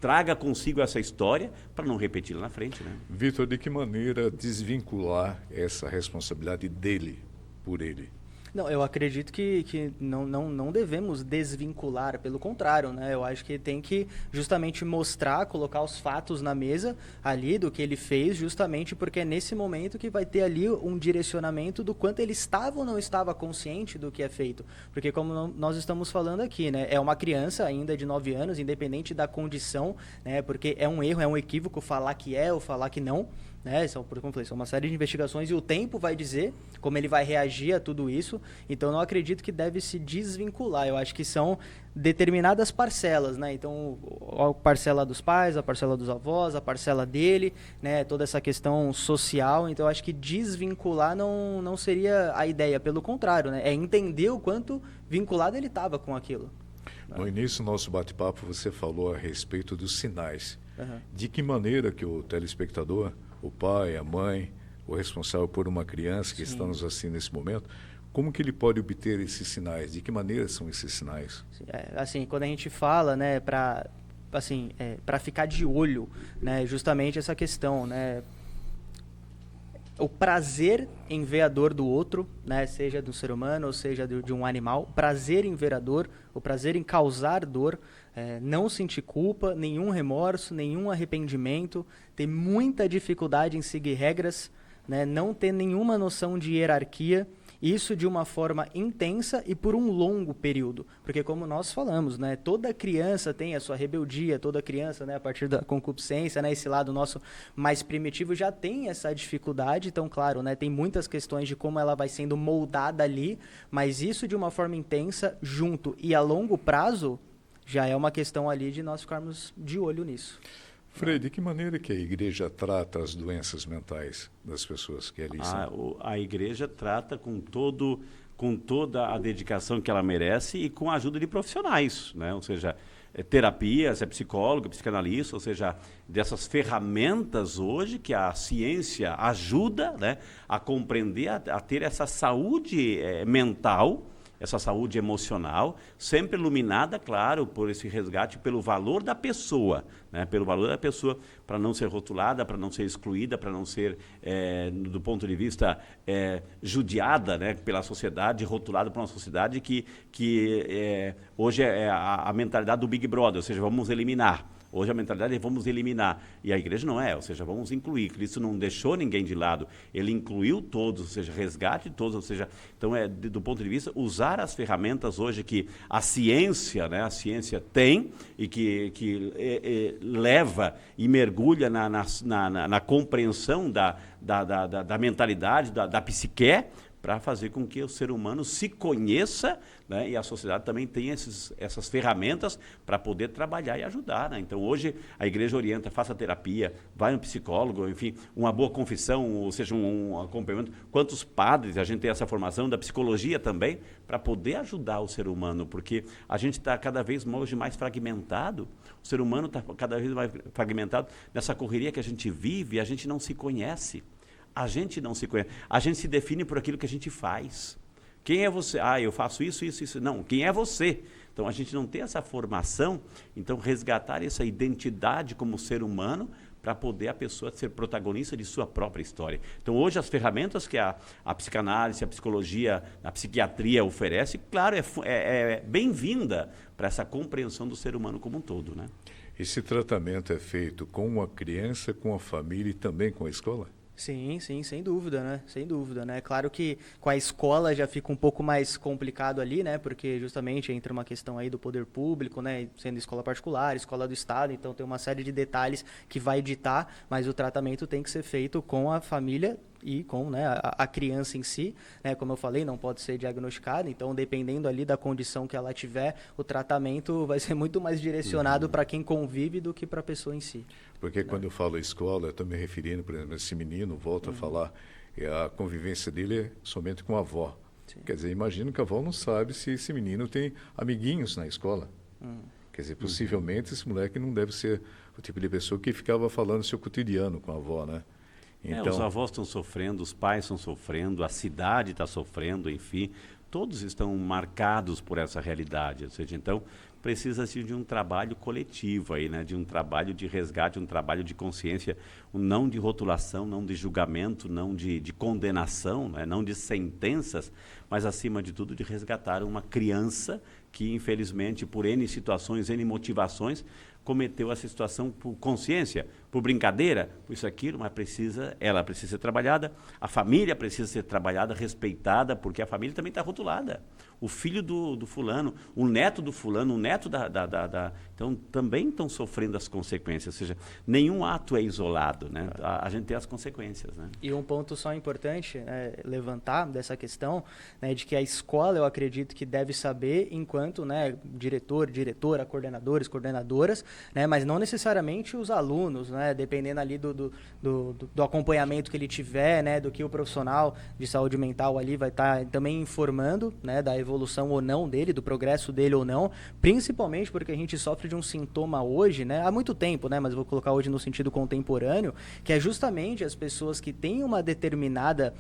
traga consigo essa história para não repeti-la na frente, né? Vitor, de que maneira desvincular essa responsabilidade dele por ele? Não, eu acredito que não devemos desvincular, pelo contrário, né? Eu acho que tem que justamente mostrar, colocar os fatos na mesa ali do que ele fez, justamente porque é nesse momento que vai ter ali um direcionamento do quanto ele estava ou não estava consciente do que é feito. Porque como nós estamos falando aqui, né? É uma criança ainda de 9 anos, independente da condição, né? Porque é um erro, é um equívoco falar que é ou falar que não. Né? São uma série de investigações e o tempo vai dizer como ele vai reagir a tudo isso. Então, não acredito que deve se desvincular. Eu acho que são determinadas parcelas, né? Então, a parcela dos pais, a parcela dos avós, a parcela dele, né? Toda essa questão social. Então, eu acho que desvincular não seria a ideia. Pelo contrário, né? É entender o quanto vinculado ele estava com aquilo. No início do nosso bate-papo, você falou a respeito dos sinais. Uhum. De que maneira que o telespectador, o pai, a mãe, o responsável por uma criança que está nos assistindo nesse momento, como que ele pode obter esses sinais? De que maneira são esses sinais? Assim, quando a gente fala, né, para ficar de olho, né, justamente essa questão, né, o prazer em ver a dor do outro, né, seja do ser humano ou seja de um animal, o prazer em ver a dor, o prazer em causar dor, não sentir culpa, nenhum remorso, nenhum arrependimento, ter muita dificuldade em seguir regras, né, não ter nenhuma noção de hierarquia, isso de uma forma intensa e por um longo período. Porque como nós falamos, né, toda criança tem a sua rebeldia, toda criança, né, a partir da concupiscência, né, esse lado nosso mais primitivo já tem essa dificuldade. Então, claro, né, tem muitas questões de como ela vai sendo moldada ali, mas isso de uma forma intensa, junto e a longo prazo, já é uma questão ali de nós ficarmos de olho nisso. Frei, de que maneira que a igreja trata as doenças mentais das pessoas que ali são? A igreja trata com toda a dedicação que ela merece e com a ajuda de profissionais, né? Ou seja, terapia, se é psicólogo, psicanalista, ou seja, dessas ferramentas hoje que a ciência ajuda, né, a compreender, a ter essa saúde mental, essa saúde emocional, sempre iluminada, claro, por esse resgate, pelo valor da pessoa, né? Pelo valor da pessoa, para não ser rotulada, para não ser excluída, para não ser, do ponto de vista, judiada, né? Pela sociedade, rotulada por uma sociedade que hoje é a mentalidade do Big Brother, ou seja, vamos eliminar. Hoje a mentalidade é vamos eliminar, e a igreja não é, ou seja, vamos incluir. Cristo não deixou ninguém de lado, ele incluiu todos, ou seja, resgate todos, ou seja, então do ponto de vista, usar as ferramentas hoje que a ciência, né, a ciência tem e que leva e mergulha na compreensão da mentalidade, da psique, para fazer com que o ser humano se conheça, né, e a sociedade também tenha essas ferramentas para poder trabalhar e ajudar, né? Então, hoje, a igreja orienta, faça terapia, vai no psicólogo, enfim, uma boa confissão, ou seja, um acompanhamento. Quantos padres, a gente tem essa formação da psicologia também, para poder ajudar o ser humano, porque a gente está cada vez hoje mais fragmentado, o ser humano está cada vez mais fragmentado, nessa correria que a gente vive, a gente não se conhece. A gente não se conhece. A gente se define por aquilo que a gente faz. Quem é você? Eu faço isso, isso, isso. Não, quem é você? Então, a gente não tem essa formação. Então, resgatar essa identidade como ser humano para poder a pessoa ser protagonista de sua própria história. Então, hoje, as ferramentas que a psicanálise, a psicologia, a psiquiatria oferece, claro, é bem-vinda para essa compreensão do ser humano como um todo, né? Esse tratamento é feito com a criança, com a família e também com a escola? Sim, sem dúvida, né? Sem dúvida, né? Claro que com a escola já fica um pouco mais complicado ali, né? Porque justamente entra uma questão aí do poder público, né? Sendo escola particular, escola do Estado, então tem uma série de detalhes que vai ditar, mas o tratamento tem que ser feito com a família e com, né, a criança em si, né? Como eu falei, não pode ser diagnosticada, então dependendo ali da condição que ela tiver, o tratamento vai ser muito mais direcionado para quem convive do que para a pessoa em si. Porque quando eu falo escola, eu estou me referindo, por exemplo, esse menino, volta a falar, a convivência dele é somente com a avó. Sim. Quer dizer, imagino que a avó não sabe se esse menino tem amiguinhos na escola. Quer dizer, possivelmente esse moleque não deve ser o tipo de pessoa que ficava falando seu cotidiano com a avó, né? Então, os avós estão sofrendo, os pais estão sofrendo, a cidade está sofrendo, enfim, todos estão marcados por essa realidade. Ou seja, então, precisa-se de um trabalho coletivo aí, né? De um trabalho de resgate, um trabalho de consciência, não de rotulação, não de julgamento, não de condenação, né? Não de sentenças, mas, acima de tudo, de resgatar uma criança que, infelizmente, por N situações, N motivações, cometeu essa situação por consciência, por brincadeira, por isso, aquilo, mas ela precisa ser trabalhada, a família precisa ser trabalhada, respeitada, porque a família também está rotulada. O filho do fulano, o neto do fulano, o neto então, também estão sofrendo as consequências, ou seja, nenhum ato é isolado, né? A gente tem as consequências, né? E um ponto só importante levantar dessa questão, né, de que a escola, eu acredito que deve saber, enquanto, né, diretora, coordenadores, coordenadoras, né, mas não necessariamente os alunos, né, dependendo ali do acompanhamento que ele tiver, né, do que o profissional de saúde mental ali vai estar também informando, né, da evolução ou não dele, do progresso dele ou não, principalmente porque a gente sofre de um sintoma hoje, né, há muito tempo, né, mas eu vou colocar hoje no sentido contemporâneo, que é justamente as pessoas que têm uma determinada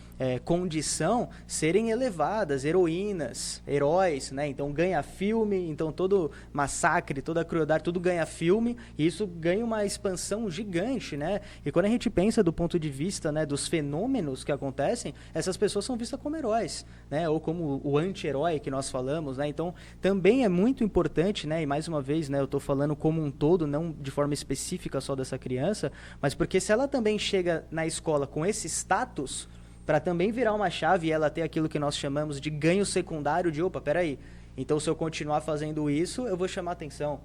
condição serem elevadas, heroínas, heróis, né, então ganha filme, então todo massacre, toda crueldade, tudo ganha filme, e isso ganha uma expansão gigante gigante, né? E quando a gente pensa do ponto de vista, né, dos fenômenos que acontecem, essas pessoas são vistas como heróis, né? Ou como o anti-herói que nós falamos, né? Então, também é muito importante, né? E mais uma vez, né, eu estou falando como um todo, não de forma específica só dessa criança, mas porque se ela também chega na escola com esse status, para também virar uma chave e ela ter aquilo que nós chamamos de ganho secundário de, opa, peraí, então se eu continuar fazendo isso, eu vou chamar atenção.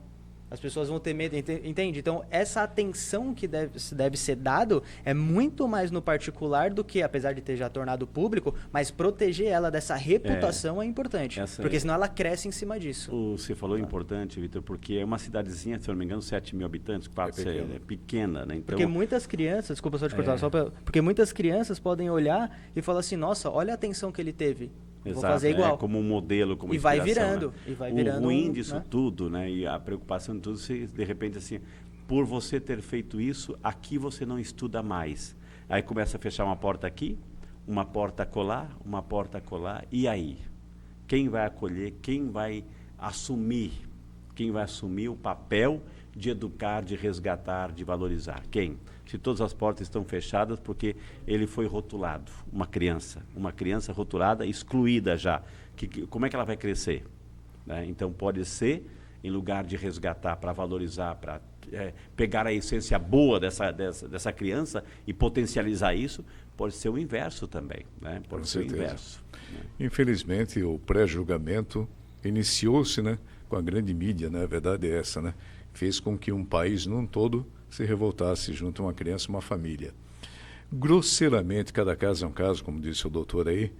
As pessoas vão ter medo, entende? Então, essa atenção que deve ser dado é muito mais no particular do que, apesar de ter já tornado público, mas proteger ela dessa reputação é importante. Porque senão ela cresce em cima disso. Você falou importante, Vitor, porque é uma cidadezinha, se eu não me engano, 7 mil habitantes, é pequena, né? Então... Porque muitas crianças, desculpa só te cortar, porque muitas crianças podem olhar e falar assim, nossa, olha a atenção que ele teve. Exato, vou fazer igual. Como um modelo, como inspiração. E vai virando. O ruim disso tudo, né? E a preocupação de tudo, você, de repente, assim, por você ter feito isso, aqui você não estuda mais. Aí começa a fechar uma porta aqui, uma porta acolá, uma porta acolá, e aí? Quem vai acolher, quem vai assumir o papel de educar, de resgatar, de valorizar? Quem? Se todas as portas estão fechadas porque ele foi rotulado, uma criança rotulada, excluída já. Como é que ela vai crescer? Né? Então pode ser, em lugar de resgatar para valorizar, para pegar a essência boa dessa criança e potencializar isso, pode ser o inverso também. Né? Pode ser o inverso. Né? Infelizmente, o pré-julgamento iniciou-se, né, com a grande mídia, né? A verdade é essa, né? Fez com que um país num todo se revoltasse junto a uma criança e uma família. Grosseiramente, cada caso é um caso, como disse o doutor aí.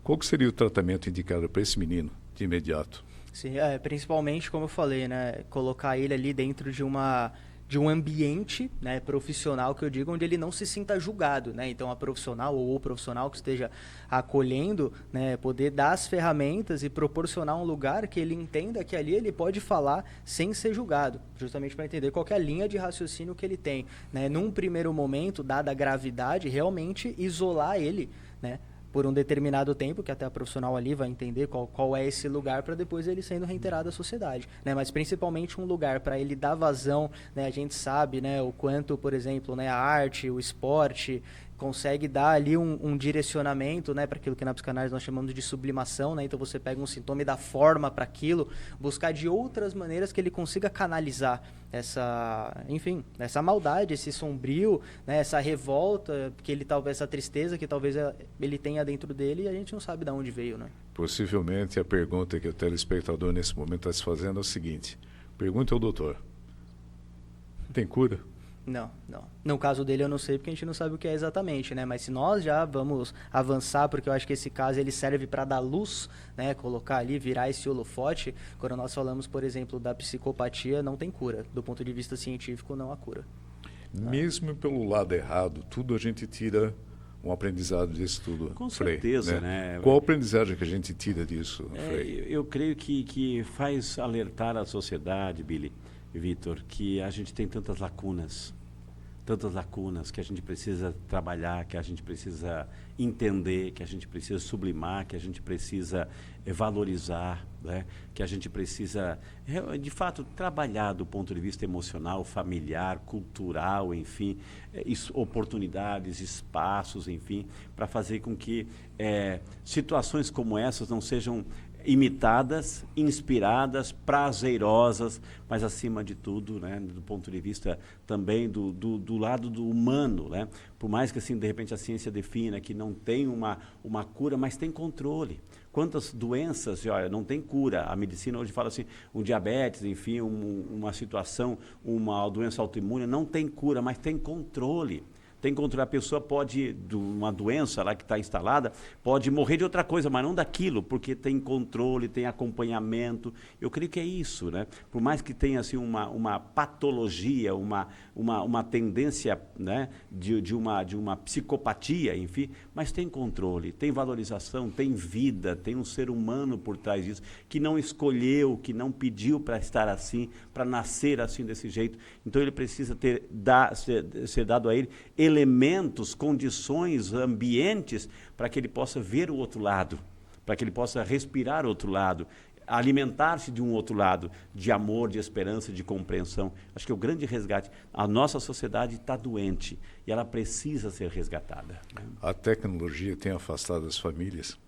Qual que seria o tratamento indicado para esse menino de imediato? Sim, principalmente, como eu falei, né, colocar ele ali dentro de um ambiente, né, profissional, que eu digo, onde ele não se sinta julgado, né? Então, a profissional ou o profissional que esteja acolhendo, né, poder dar as ferramentas e proporcionar um lugar que ele entenda que ali ele pode falar sem ser julgado, justamente para entender qual que é a linha de raciocínio que ele tem, né? Num primeiro momento, dada a gravidade, realmente isolar ele, né, por um determinado tempo, que até a profissional ali vai entender qual é esse lugar para depois ele sendo reintegrado à sociedade, né? Mas principalmente um lugar para ele dar vazão, né? A gente sabe, né, o quanto, por exemplo, né, a arte, o esporte consegue dar ali um direcionamento, né, para aquilo que na psicanálise nós chamamos de sublimação, né? Então você pega um sintoma e dá forma para aquilo, buscar de outras maneiras que ele consiga canalizar essa maldade, esse sombrio, né, essa revolta, que ele talvez, essa tristeza que talvez ele tenha dentro dele e a gente não sabe de onde veio, né? Possivelmente a pergunta que o telespectador nesse momento está se fazendo é o seguinte: pergunta ao doutor, tem cura? Não. No caso dele eu não sei porque a gente não sabe o que é exatamente, né? Mas se nós já vamos avançar, porque eu acho que esse caso ele serve para dar luz, né? Colocar ali, virar esse holofote. Quando nós falamos, por exemplo, da psicopatia, não tem cura. Do ponto de vista científico, não há cura. Mesmo pelo lado errado, tudo a gente tira um aprendizado disso tudo. Com Frei, certeza, né? Qual a aprendizagem que a gente tira disso, Frei? Eu creio que faz alertar a sociedade, Billy, Vitor, que a gente tem tantas lacunas que a gente precisa trabalhar, que a gente precisa entender, que a gente precisa sublimar, que a gente precisa valorizar, né? Que a gente precisa, de fato, trabalhar do ponto de vista emocional, familiar, cultural, enfim, oportunidades, espaços, enfim, para fazer com que situações como essas não sejam imitadas, inspiradas, prazerosas, mas acima de tudo, né, do ponto de vista também do lado do humano, né? Por mais que assim de repente a ciência defina que não tem uma cura, mas tem controle. Quantas doenças, olha, não tem cura? A medicina hoje fala assim, um diabetes, enfim, uma situação, uma doença autoimune, não tem cura, mas tem controle. Tem controle, a pessoa pode, de uma doença lá que está instalada, pode morrer de outra coisa, mas não daquilo, porque tem controle, tem acompanhamento. Eu creio que é isso, né? Por mais que tenha assim, uma patologia, uma tendência, né, de uma psicopatia, enfim, mas tem controle, tem valorização, tem vida, tem um ser humano por trás disso, que não escolheu, que não pediu para estar assim, para nascer assim desse jeito. Então ele precisa ser dado a ele elementos, condições, ambientes para que ele possa ver o outro lado, para que ele possa respirar o outro lado. alimentar-se de um outro lado, de amor, de esperança, de compreensão. Acho que é o grande resgate. A nossa sociedade está doente e ela precisa ser resgatada, né? A tecnologia tem afastado as famílias?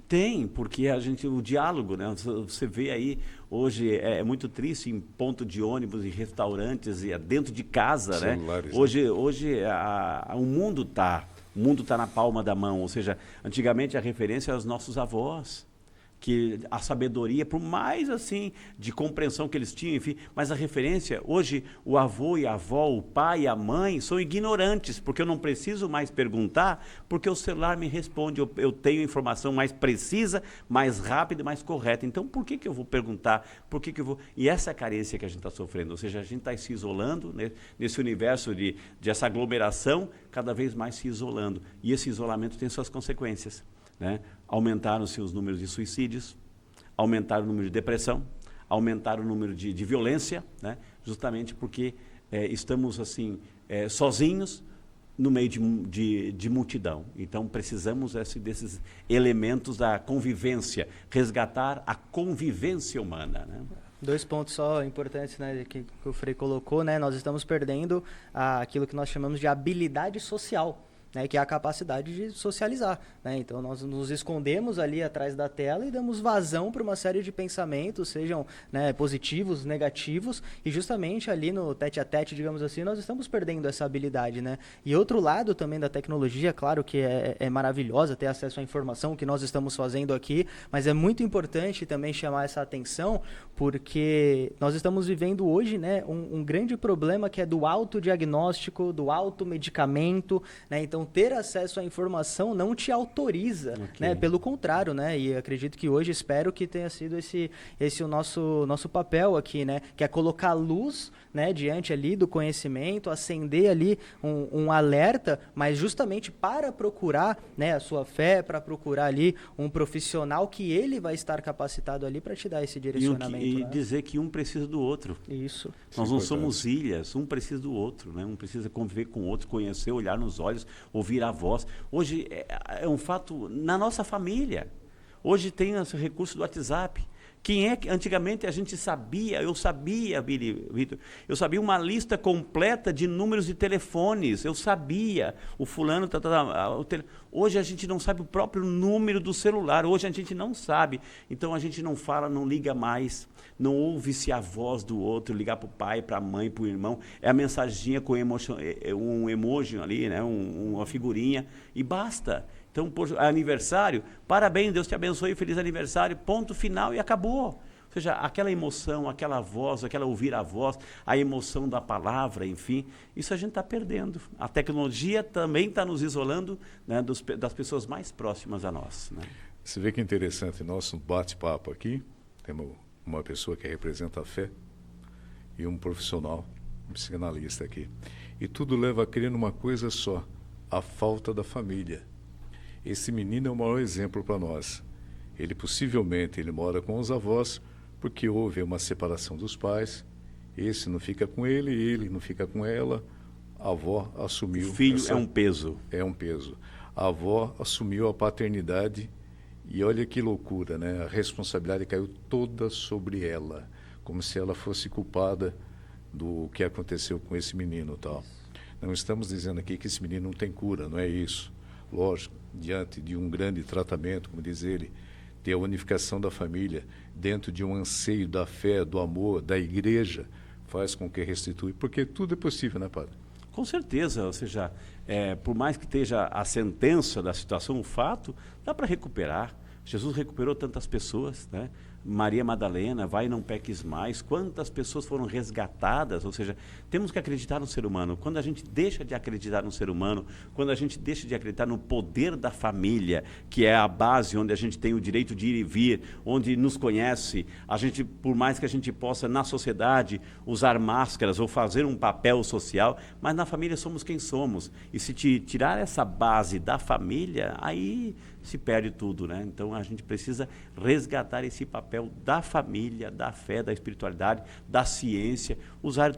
Tem, porque o diálogo, né? Você vê aí, hoje é muito triste em ponto de ônibus, em restaurantes, e dentro de casa, celulares, né? Hoje o mundo está na palma da mão, ou seja, antigamente a referência eram os nossos avós, que a sabedoria, por mais assim, de compreensão que eles tinham, enfim, mas a referência, hoje o avô e a avó, o pai e a mãe são ignorantes, porque eu não preciso mais perguntar, porque o celular me responde, eu tenho informação mais precisa, mais rápida e mais correta. Então, por que eu vou perguntar? E essa é a carência que a gente está sofrendo, ou seja, a gente está se isolando, né, nesse universo de essa aglomeração, cada vez mais se isolando. E esse isolamento tem suas consequências, né? Aumentaram-se os números de suicídios, aumentaram o número de depressão, aumentaram o número de violência, né? Justamente porque estamos assim sozinhos no meio de multidão. Então precisamos desses elementos da convivência, resgatar a convivência humana, né? 2 pontos só importantes, né, que o Frei colocou, né? Nós estamos perdendo aquilo que nós chamamos de habilidade social, né, que é a capacidade de socializar, né? Então nós nos escondemos ali atrás da tela e damos vazão para uma série de pensamentos, sejam, né, positivos, negativos, e justamente ali no tete a tete, digamos assim, nós estamos perdendo essa habilidade, né? E outro lado também da tecnologia, claro que é maravilhosa ter acesso à informação, que nós estamos fazendo aqui, mas é muito importante também chamar essa atenção, porque nós estamos vivendo hoje, né, um grande problema que é do autodiagnóstico, do automedicamento, né? Então ter acesso à informação não te autoriza, né? Pelo contrário, né? E acredito que hoje, espero que tenha sido esse o nosso papel aqui, né? Que é colocar luz, né, diante ali do conhecimento, acender ali um alerta, mas justamente para procurar, né, a sua fé, para procurar ali um profissional que ele vai estar capacitado ali para te dar esse direcionamento. E né? dizer que um precisa do outro. Isso. Nós não somos ilhas, um precisa do outro, né? Um precisa conviver com o outro, conhecer, olhar nos olhos, ouvir a voz. Hoje é um fato na nossa família. Hoje tem esse recurso do WhatsApp. Quem é que antigamente a gente sabia, eu sabia, Vitor, eu sabia uma lista completa de números de telefones, eu sabia, o fulano, hoje a gente não sabe o próprio número do celular, hoje a gente não sabe, então a gente não fala, não liga mais, não ouve-se a voz do outro, ligar para o pai, para a mãe, para o irmão, é a mensaginha com um emoji ali, né, uma figurinha, e basta. Então, por aniversário, parabéns, Deus te abençoe, feliz aniversário, ponto final e acabou. Ou seja, aquela emoção, aquela voz, aquela ouvir a voz, a emoção da palavra, enfim, isso a gente está perdendo. A tecnologia também está nos isolando, né, das pessoas mais próximas a nós, né? Você vê que interessante, nosso bate-papo aqui, temos uma pessoa que representa a fé e um profissional, um psicanalista aqui. E tudo leva a crer numa coisa só, a falta da família. Esse menino é o maior exemplo para nós. Ele possivelmente mora com os avós porque houve uma separação dos pais. Esse não fica com ele não fica com ela. A avó assumiu... O filho é um peso. É um peso. A avó assumiu a paternidade e olha que loucura, né? A responsabilidade caiu toda sobre ela, como se ela fosse culpada do que aconteceu com esse menino, tal. Não estamos dizendo aqui que esse menino não tem cura, não é isso. Lógico, diante de um grande tratamento, como diz ele, ter a unificação da família dentro de um anseio da fé, do amor, da igreja, faz com que restitui, porque tudo é possível, né, padre? Com certeza, ou seja, por mais que esteja a sentença da situação, o fato, dá para recuperar. Jesus recuperou tantas pessoas, né? Maria Madalena, vai e não peques mais, quantas pessoas foram resgatadas, ou seja, temos que acreditar no ser humano. Quando a gente deixa de acreditar no ser humano, quando a gente deixa de acreditar no poder da família, que é a base onde a gente tem o direito de ir e vir, onde nos conhece, a gente, por mais que a gente possa na sociedade usar máscaras ou fazer um papel social, mas na família somos quem somos, e se tirar essa base da família, aí se perde tudo, né? Então a gente precisa resgatar esse papel da família, da fé, da espiritualidade, da ciência, usar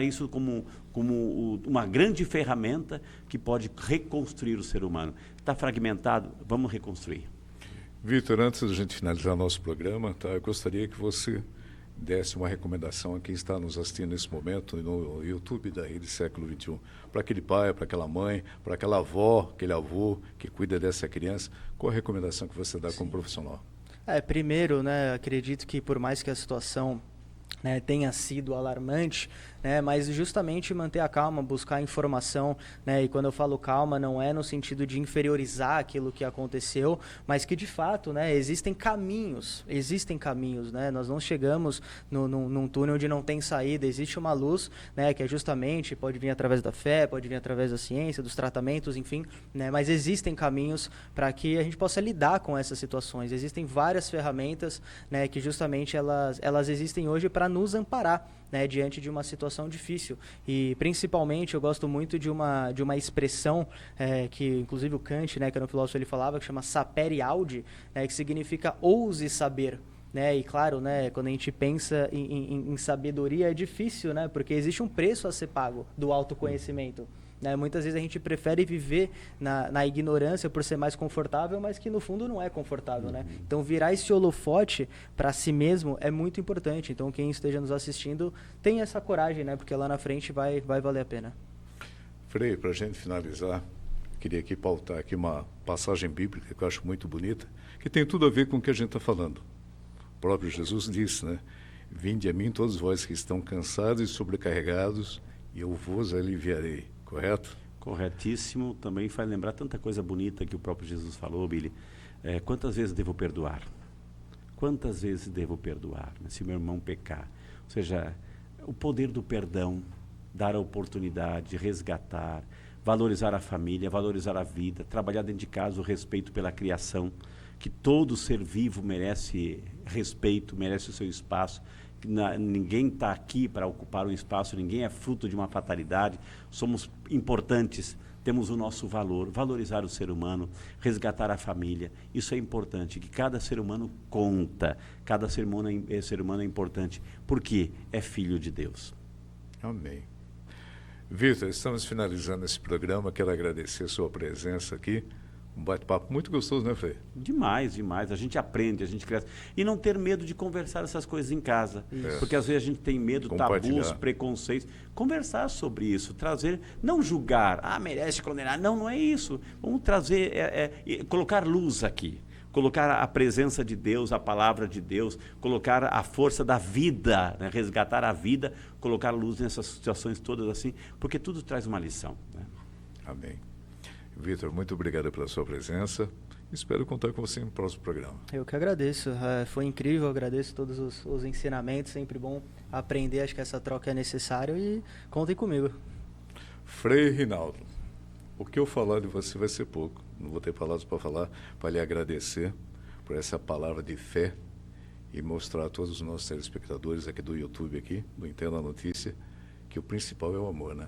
isso como uma grande ferramenta que pode reconstruir o ser humano. Está fragmentado? Vamos reconstruir. Vitor, antes da gente finalizar nosso programa, tá, eu gostaria que você desse uma recomendação a quem está nos assistindo nesse momento no YouTube da Rede Século XXI, para aquele pai, para aquela mãe, para aquela avó, aquele avô que cuida dessa criança. Qual a recomendação que você dá como profissional? Primeiro, né, acredito que por mais que a situação, né, tenha sido alarmante, né, mas justamente manter a calma, buscar informação, né, e quando eu falo calma não é no sentido de inferiorizar aquilo que aconteceu, mas que de fato, né, existem caminhos, né, nós não chegamos num túnel onde não tem saída, existe uma luz, né, que é justamente, pode vir através da fé, pode vir através da ciência, dos tratamentos, enfim, né, mas existem caminhos para que a gente possa lidar com essas situações, existem várias ferramentas, né, que justamente elas existem hoje para nos amparar, né, diante de uma situação difícil. E principalmente eu gosto muito de uma expressão que inclusive o Kant, né, que era um filósofo, ele falava, que chama sapere aude, né, que significa ouse saber. Né? E claro, né, quando a gente pensa em sabedoria é difícil, né, porque existe um preço a ser pago do autoconhecimento. Né? Muitas vezes a gente prefere viver na ignorância por ser mais confortável, mas que no fundo não é confortável. Né? Então virar esse holofote para si mesmo é muito importante. Então quem esteja nos assistindo tem essa coragem, né? Porque lá na frente vai valer a pena. Frei, para a gente finalizar, queria aqui pautar aqui uma passagem bíblica que eu acho muito bonita, que tem tudo a ver com o que a gente está falando. O próprio Jesus disse, né? Vinde a mim todos vós que estão cansados e sobrecarregados, e eu vos aliviarei. Correto? Corretíssimo. Também faz lembrar tanta coisa bonita que o próprio Jesus falou, Billy. Quantas vezes devo perdoar? Quantas vezes devo perdoar, né, se meu irmão pecar? Ou seja, o poder do perdão, dar a oportunidade, resgatar, valorizar a família, valorizar a vida, trabalhar dentro de casa o respeito pela criação, que todo ser vivo merece respeito, merece o seu espaço. Ninguém está aqui para ocupar um espaço, ninguém é fruto de uma fatalidade, somos importantes, temos o nosso valor, valorizar o ser humano, resgatar a família, isso é importante, que cada ser humano conta, cada ser humano é importante, porque é filho de Deus. Amém. Vitor, estamos finalizando esse programa, quero agradecer a sua presença aqui. Um bate-papo muito gostoso, né, Frei? Demais, demais. A gente aprende, a gente cresce. E não ter medo de conversar essas coisas em casa. Porque às vezes a gente tem medo, tabus, preconceitos. Conversar sobre isso, trazer, não julgar, merece condenar. Não, não é isso. Vamos trazer, colocar luz aqui. Colocar a presença de Deus, a palavra de Deus, colocar a força da vida, né? Resgatar a vida, colocar luz nessas situações todas assim, porque tudo traz uma lição. Né? Amém. Vitor, muito obrigado pela sua presença. Espero contar com você no próximo programa. Eu que agradeço. Foi incrível, agradeço todos os ensinamentos. Sempre bom aprender, acho que essa troca é necessária e contem comigo. Frei Rinaldo, o que eu falar de você vai ser pouco. Não vou ter palavras para falar, para lhe agradecer por essa palavra de fé e mostrar a todos os nossos telespectadores aqui do YouTube, aqui, do Entenda a Notícia, que o principal é o amor, né?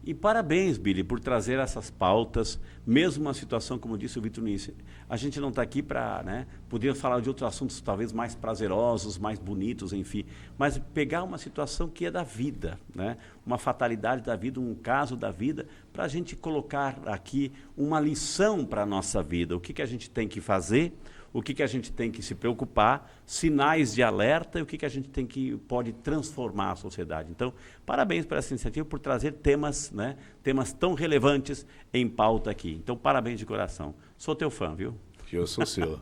E parabéns, Billy, por trazer essas pautas, mesmo uma situação, como disse o Vitor Nice, a gente não está aqui para, né, poder falar de outros assuntos talvez mais prazerosos, mais bonitos, enfim, mas pegar uma situação que é da vida, né, uma fatalidade da vida, um caso da vida, para a gente colocar aqui uma lição para a nossa vida, o que a gente tem que fazer, o que a gente tem que se preocupar, sinais de alerta e o que a gente pode transformar a sociedade. Então, parabéns por essa iniciativa, por trazer temas, né, temas tão relevantes em pauta aqui. Então, parabéns de coração. Sou teu fã, viu? Eu sou seu.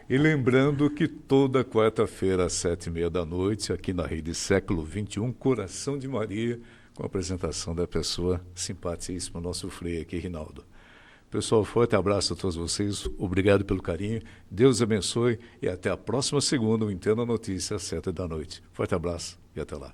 E lembrando que toda quarta-feira, às 7h30 da noite, aqui na Rede Século XXI, Coração de Maria, com a apresentação da pessoa simpaticíssima, nosso Frei aqui, Rinaldo. Pessoal, forte abraço a todos vocês, obrigado pelo carinho, Deus abençoe e até a próxima segunda, o Entenda a Notícia, às 7h da noite. Forte abraço e até lá.